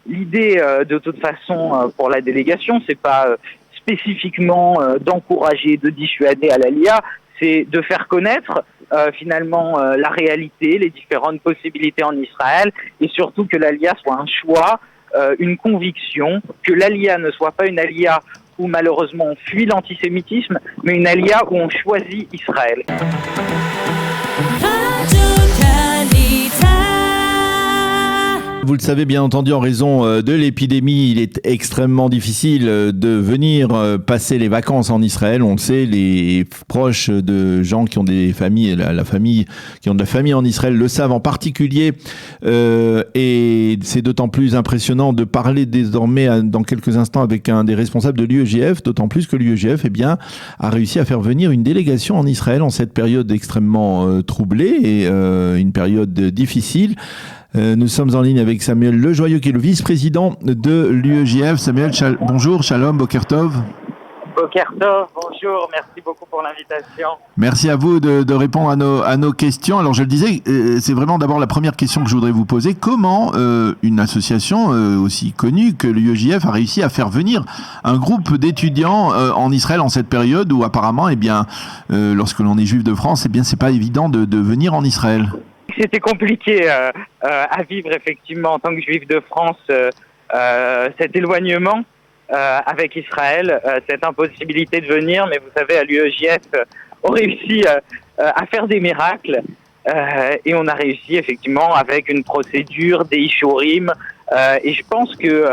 l'idée, de toute façon, pour la délégation, c'est pas spécifiquement d'encourager, de dissuader à l'ALIA, c'est de faire connaître finalement la réalité, les différentes possibilités en Israël, et surtout que l'ALIA soit un choix, une conviction, que l'ALIA ne soit pas une ALIA où malheureusement on fuit l'antisémitisme, mais une ALIA où on choisit Israël. Vous le savez bien entendu, en raison de l'épidémie, il est extrêmement difficile de venir passer les vacances en Israël. On le sait, les proches de gens qui ont des familles, qui ont de la famille en Israël le savent en particulier. Et c'est d'autant plus impressionnant de parler désormais dans quelques instants avec un des responsables de l'UEJF, d'autant plus que l'UEJF a réussi à faire venir une délégation en Israël en cette période extrêmement troublée et une période difficile. Nous sommes en ligne avec Samuel Lejoyeux, qui est le vice-président de l'UEJF. Samuel, bonjour, shalom, boker tov. Boker tov, bonjour, merci beaucoup pour l'invitation. Merci à vous de répondre à nos questions. Alors je le disais, c'est vraiment d'abord la première question que je voudrais vous poser. Comment une association aussi connue que l'UEJF a réussi à faire venir un groupe d'étudiants en Israël en cette période où apparemment, lorsque l'on est juif de France, c'est pas évident de venir en Israël? C'était compliqué à vivre effectivement en tant que juif de France, cet éloignement avec Israël, cette impossibilité de venir, mais vous savez, à l'UEJF, on réussit à faire des miracles et on a réussi effectivement avec une procédure, des ishurim, et je pense que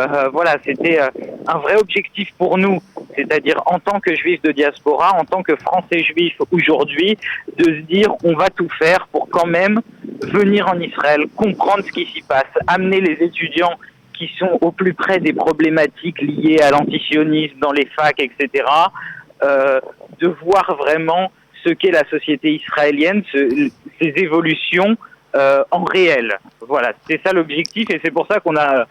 c'était un vrai objectif pour nous, c'est-à-dire en tant que juifs de diaspora, en tant que Français juifs aujourd'hui, de se dire on va tout faire pour quand même venir en Israël, comprendre ce qui s'y passe, amener les étudiants qui sont au plus près des problématiques liées à l'antisionisme dans les facs, etc., de voir vraiment ce qu'est la société israélienne, ces évolutions en réel. Voilà, c'est ça l'objectif et c'est pour ça qu'on a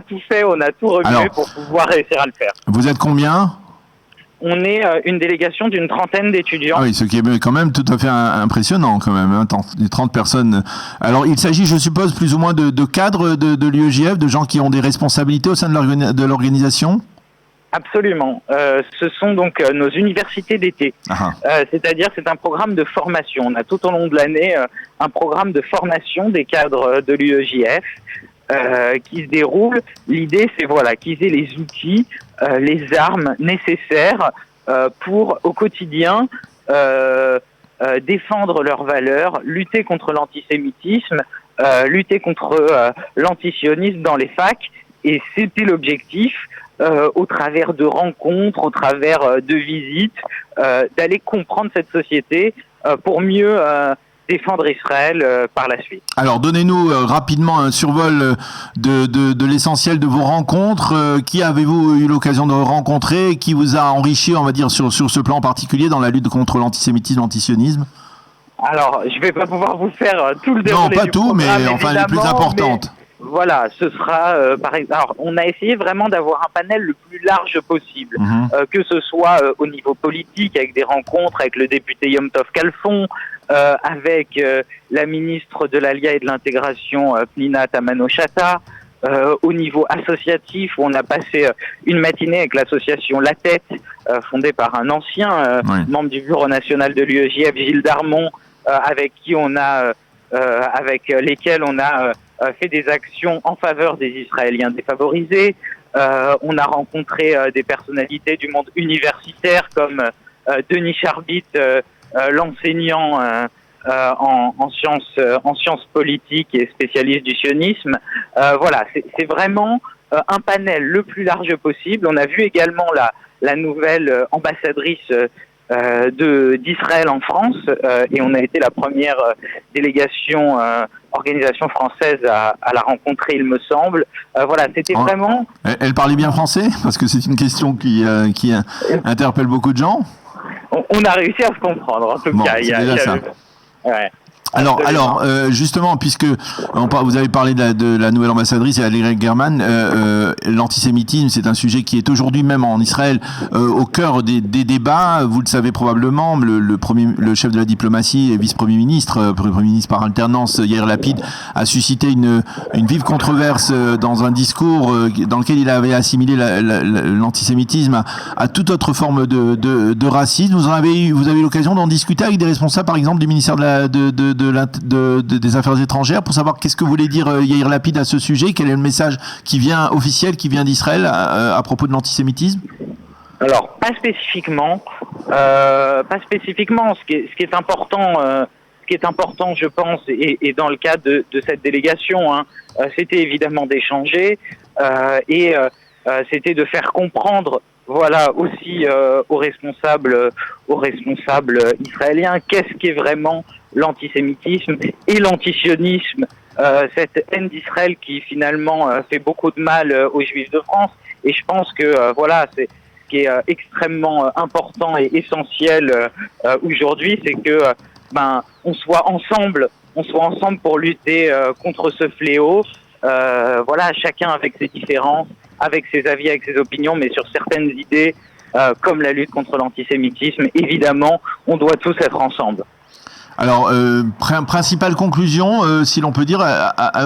tout fait, on a tout remué pour pouvoir réussir à le faire. Vous êtes combien ? On est une délégation d'une trentaine d'étudiants. Ah oui, ce qui est quand même tout à fait impressionnant quand même, hein, 30 personnes. Alors il s'agit, je suppose, plus ou moins de cadres de l'UEJF, de gens qui ont des responsabilités au sein de l'organisation ? Absolument. Ce sont donc nos universités d'été. C'est-à-dire c'est un programme de formation. On a tout au long de l'année un programme de formation des cadres de l'UEJF qui se déroule. L'idée, c'est qu'ils aient les outils, les armes nécessaires pour, au quotidien, défendre leurs valeurs, lutter contre l'antisémitisme, lutter contre l'antisionisme dans les facs. Et c'était l'objectif, au travers de rencontres, au travers de visites, d'aller comprendre cette société pour mieux défendre Israël par la suite. Alors, donnez-nous rapidement un survol de l'essentiel de vos rencontres. Qui avez-vous eu l'occasion de rencontrer? Qui vous a enrichi, on va dire, sur ce plan particulier dans la lutte contre l'antisémitisme, l'antisionisme? Alors, je ne vais pas pouvoir vous faire tout le déroulé. Non, pas tout, mais enfin les plus importantes. Voilà, ce sera par exemple. Alors, on a essayé vraiment d'avoir un panel le plus large possible, que ce soit au niveau politique, avec des rencontres avec le député Yom Tov Kalfon, avec la ministre de l'Alia et de l'Intégration Pnina Tamano-Shata, au niveau associatif où on a passé une matinée avec l'association La Tête, fondée par un ancien membre du bureau national de l'UEJF, Gilles Darmon, avec lesquels on a fait des actions en faveur des Israéliens défavorisés. On a rencontré des personnalités du monde universitaire comme Denis Charbit, l'enseignant en sciences politiques et spécialiste du sionisme. C'est vraiment un panel le plus large possible. On a vu également la nouvelle ambassadrice d'Israël en France et on a été la première délégation organisation française à la rencontrer, il me semble. C'était vraiment... Elle parlait bien français? Parce que c'est une question qui interpelle beaucoup de gens. On a réussi à se comprendre, en tout cas. C'est déjà ça. Ouais. Alors, justement, puisque vous avez parlé de la nouvelle ambassadrice et Aleria German, l'antisémitisme, c'est un sujet qui est aujourd'hui même en Israël au cœur des débats. Vous le savez probablement, le chef de la diplomatie et vice-premier ministre, premier ministre par alternance, Yair Lapid, a suscité une vive controverse dans un discours dans lequel il avait assimilé l'antisémitisme à toute autre forme de racisme. Vous avez eu l'occasion d'en discuter avec des responsables, par exemple, du ministère des Affaires étrangères, pour savoir qu'est-ce que voulait dire Yair Lapid à ce sujet, quel est le message qui vient officiel, qui vient d'Israël à propos de l'antisémitisme? Alors, pas spécifiquement. Ce qui est important, je pense, et dans le cadre de cette délégation, c'était évidemment d'échanger et c'était de faire comprendre, voilà, aussi aux responsables israéliens, qu'est-ce qu'est vraiment l'antisémitisme et l'antisionisme, cette haine d'Israël qui finalement fait beaucoup de mal aux Juifs de France. Et je pense que voilà, c'est ce qui est extrêmement important et essentiel aujourd'hui, c'est que on soit ensemble pour lutter contre ce fléau. Voilà, chacun avec ses différences, avec ses avis, avec ses opinions, mais sur certaines idées, comme la lutte contre l'antisémitisme, évidemment, on doit tous être ensemble. Alors, principale conclusion, si l'on peut dire,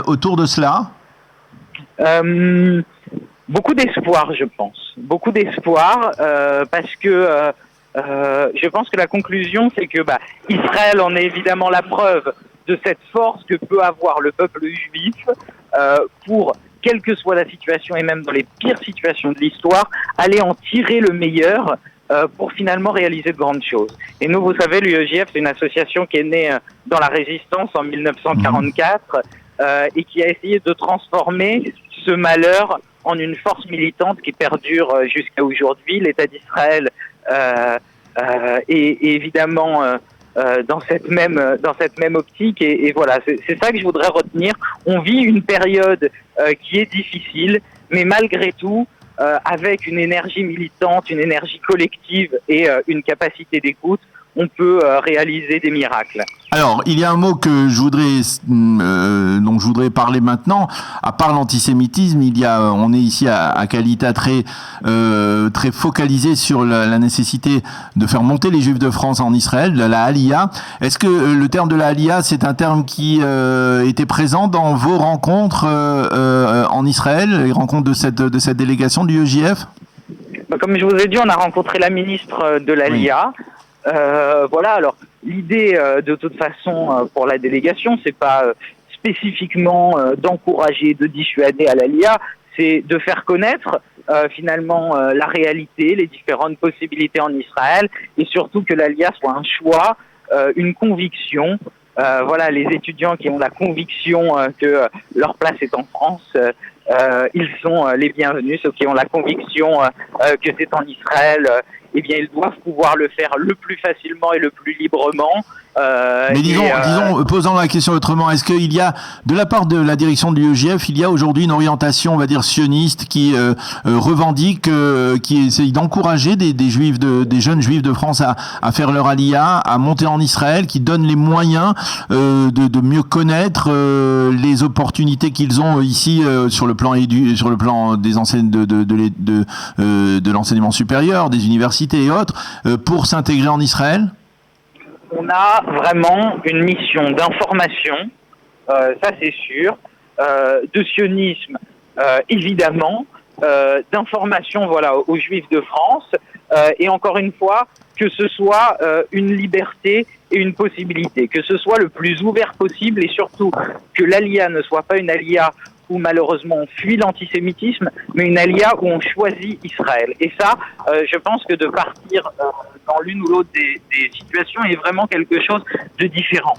autour de cela? Beaucoup d'espoir, je pense. Beaucoup d'espoir, parce que je pense que la conclusion, c'est que Israël en est évidemment la preuve de cette force que peut avoir le peuple juif pour, quelle que soit la situation, et même dans les pires situations de l'histoire, aller en tirer le meilleur pour finalement réaliser de grandes choses. Et nous, vous savez, l'UEJF, c'est une association qui est née dans la résistance en 1944 et qui a essayé de transformer ce malheur en une force militante qui perdure jusqu'à aujourd'hui. L'État d'Israël est évidemment dans cette même optique, et voilà, c'est ça que je voudrais retenir. On vit une période qui est difficile, mais malgré tout, avec une énergie militante, une énergie collective et une capacité d'écoute, on peut réaliser des miracles. Alors, il y a un mot que dont je voudrais parler maintenant. À part l'antisémitisme, on est ici à Kalita très focalisé sur la nécessité de faire monter les Juifs de France en Israël, la Aliyah. Est-ce que le terme de la Aliyah, c'est un terme qui était présent dans vos rencontres en Israël, les rencontres de cette délégation du EJF? Comme je vous ai dit, on a rencontré la ministre de l'Aliyah. Oui. Voilà, alors l'idée de toute façon pour la délégation, c'est pas spécifiquement d'encourager, de dissuader à l'Aliyah, c'est de faire connaître finalement la réalité, les différentes possibilités en Israël, et surtout que l'Aliyah soit un choix, une conviction. Voilà, les étudiants qui ont la conviction que leur place est en France, ils sont les bienvenus. Ceux qui ont la conviction que c'est en Israël, eh bien, ils doivent pouvoir le faire le plus facilement et le plus librement. Mais disons, posant la question autrement, est-ce qu'il y a, de la part de la direction de l'UEJF, il y a aujourd'hui une orientation, on va dire, sioniste qui revendique, qui essaye d'encourager des jeunes juifs de France à faire leur aliyah, à monter en Israël, qui donne les moyens de mieux connaître les opportunités qu'ils ont ici sur le plan des enseignes de l'enseignement supérieur, des universités et autres, pour s'intégrer en Israël? On a vraiment une mission d'information, ça c'est sûr, de sionisme évidemment, d'information voilà aux Juifs de France, et encore une fois que ce soit une liberté et une possibilité, que ce soit le plus ouvert possible, et surtout que l'aliyah ne soit pas une aliyah où malheureusement on fuit l'antisémitisme, mais une aliyah où on choisit Israël. Et ça, je pense que de partir dans l'une ou l'autre des situations est vraiment quelque chose de différent.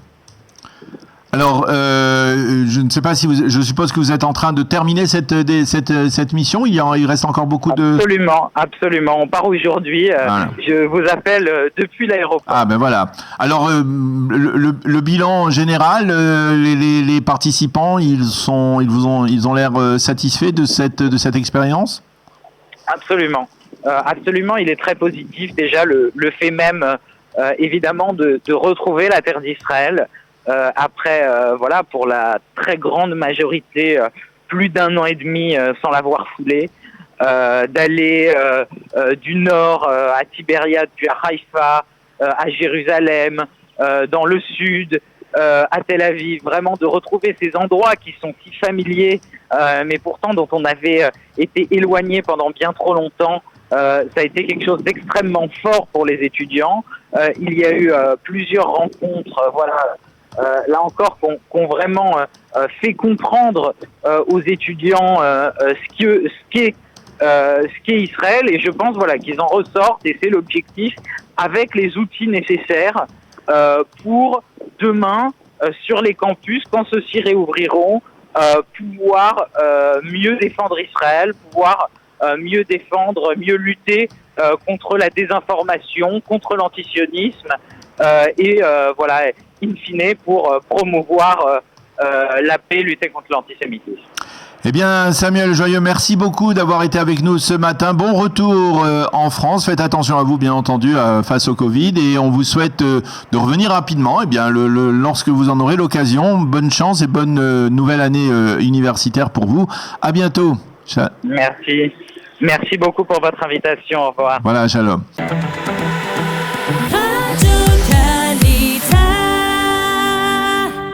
Alors, je ne sais pas si je suppose que vous êtes en train de terminer cette mission. Il reste encore beaucoup de... Absolument. On part aujourd'hui. Voilà. Je vous appelle depuis l'aéroport. Ah ben voilà. Alors, le bilan général, les participants, ils ont l'air satisfaits de cette expérience? Absolument. Absolument, il est très positif. Déjà, le fait même, évidemment, de retrouver la terre d'Israël. après, voilà, pour la très grande majorité, plus d'1 an et demi sans l'avoir foulé, d'aller du nord à Tibériade, puis à Haïfa, à Jérusalem, dans le sud, à Tel Aviv, vraiment de retrouver ces endroits qui sont si familiers, mais pourtant dont on avait été éloigné pendant bien trop longtemps. Ça a été quelque chose d'extrêmement fort pour les étudiants. Il y a eu plusieurs rencontres, là encore, qu'on vraiment fait comprendre aux étudiants ce qu'est Israël, et je pense qu'ils en ressortent, et c'est l'objectif, avec les outils nécessaires pour demain, sur les campus, quand ceux-ci réouvriront, pouvoir mieux défendre Israël, pouvoir mieux défendre, mieux lutter contre la désinformation, contre l'antisionisme, et in fine, pour promouvoir la paix, lutter contre l'antisémitisme. Eh bien, Samuel Joyeux, merci beaucoup d'avoir été avec nous ce matin. Bon retour en France. Faites attention à vous, bien entendu, face au Covid. Et on vous souhaite de revenir rapidement. Eh bien, lorsque vous en aurez l'occasion, bonne chance et bonne nouvelle année universitaire pour vous. À bientôt. Merci. Merci beaucoup pour votre invitation. Au revoir. Voilà, shalom.